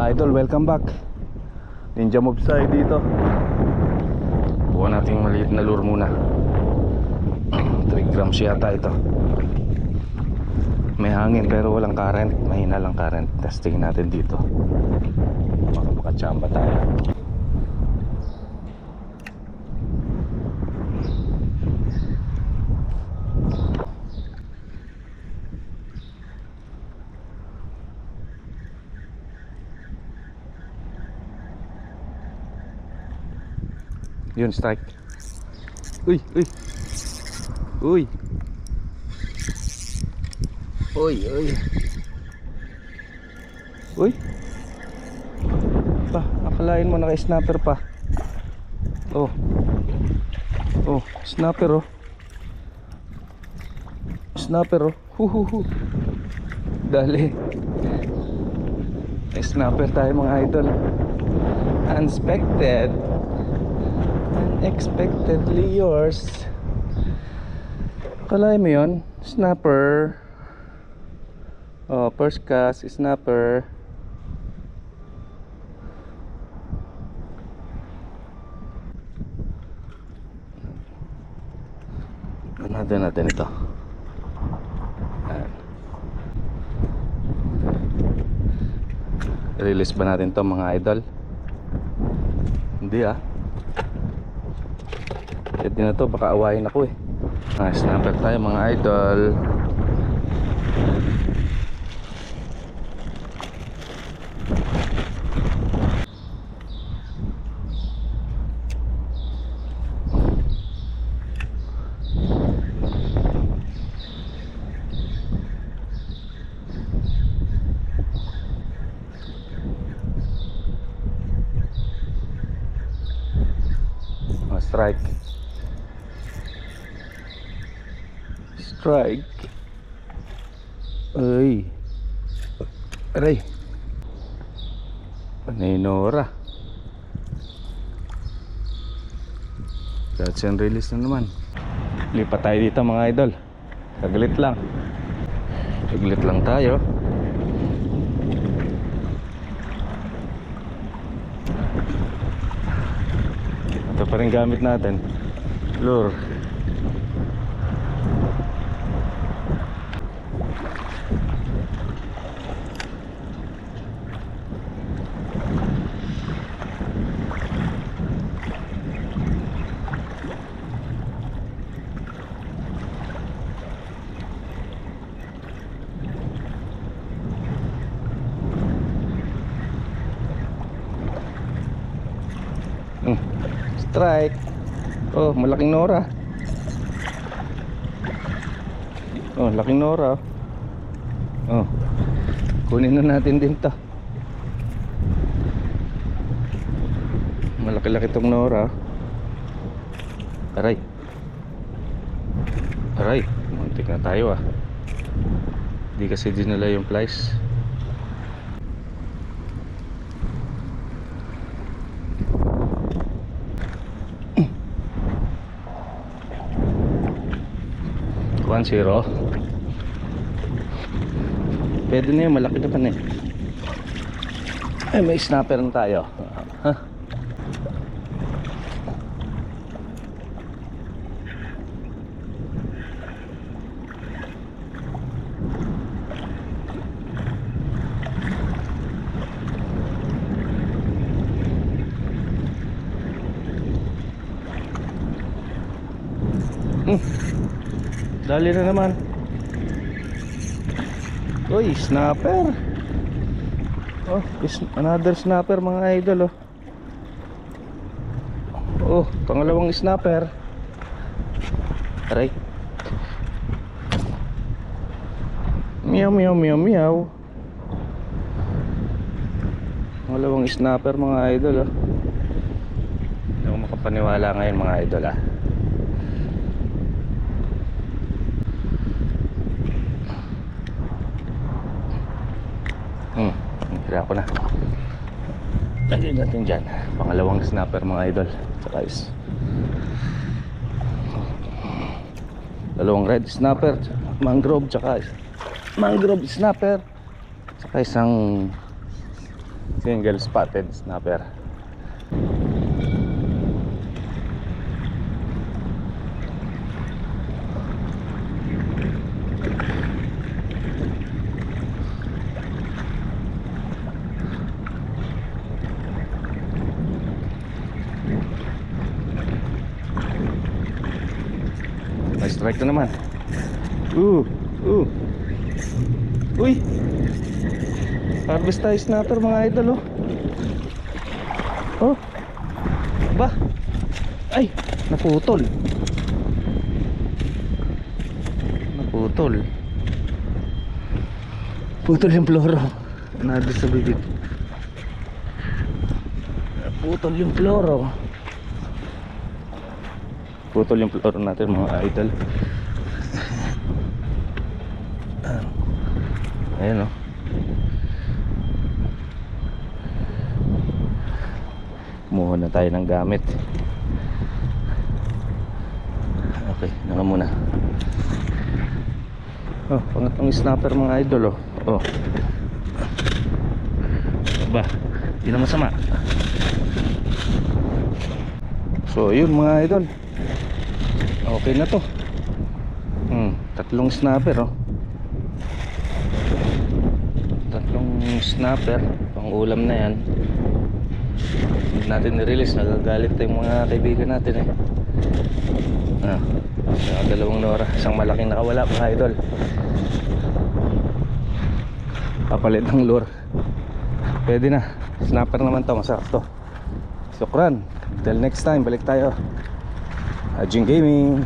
mga idol, welcome back. Ninja Moves tayo dito. Buwan natin yung maliit na lure muna. 3 grams yata ito. May hangin pero walang current. Mahina lang current. Testing natin dito. Baka makachamba tayo. Yun, strike. Uy, uy. Uy. Uy, uy. Uy. Pa, akalain mo naka-snapper pa. Oh. Oh, snapper oh. Snapper oh. Huhuhu. Dali. May snapper tayo mga idol. Unexpected. Unexpectedly yours. Akalain mo yun? Snapper. Oh, first cast, snapper. Natin ito. Ayan. Release ba natin to mga idol? Hindi ah. Pwede na to, baka awayin ako eh. Snapper tayo mga idol. Strike. Strike. Ay. Aray. Paninora. Catch and release na naman. Lipat tayo dito mga idol. Saglit lang. Saglit lang tayo. Ito pa rin gamit natin. Lure. Strike. Oh, malaking nora. Oh, laking nora. Oh. Kunin na natin din 'to. Malaki-laki tong nora. Aray. Aray, muntik na tayo ah. Hindi kasi dinala yung flies. Zero. Pwede na yun, malaki naman eh. Ay, may snapper na tayo. Huh? Dali na naman. Uy, snapper. Oh, another snapper mga idol oh. Oh, pangalawang snapper. Aray. Meow meow meow meow. Pangalawang snapper mga idol oh. Hindi ako makapaniwala ngayon mga idol ah. Hira ko na. Lagyan natin dyan. Pangalawang snapper mga idol. Tsaka is dalawang red snapper, mangrove, tsaka mangrove snapper, tsaka isang Single spotted snapper. May strike na naman. Uy! Harvest tayo snapper mga idol, oh. Oh. Ba? Ay, naputol. Putol yung ploro. Nandun sa bibig. Putol yung ploro natin mga idol. Ayan, oh. Kumuha na tayo ng gamit. Okay, naka muna. Oh, pangatong snapper mga idol, oh. Oh. Ba, di na masama. So, yun mga idol. Okay na to. Tatlong snapper, oh. Tatlong snapper, pang ulam na yan. Hindi natin nirelease, nagagalit tayong mga kaibigan natin, eh. Dalawang nora, isang malaking nakawala mga idol. Papalit ng lure. Pwede na, snapper naman to, masarap to. Sukran. Until next time, balik tayo. Ajing Gaming.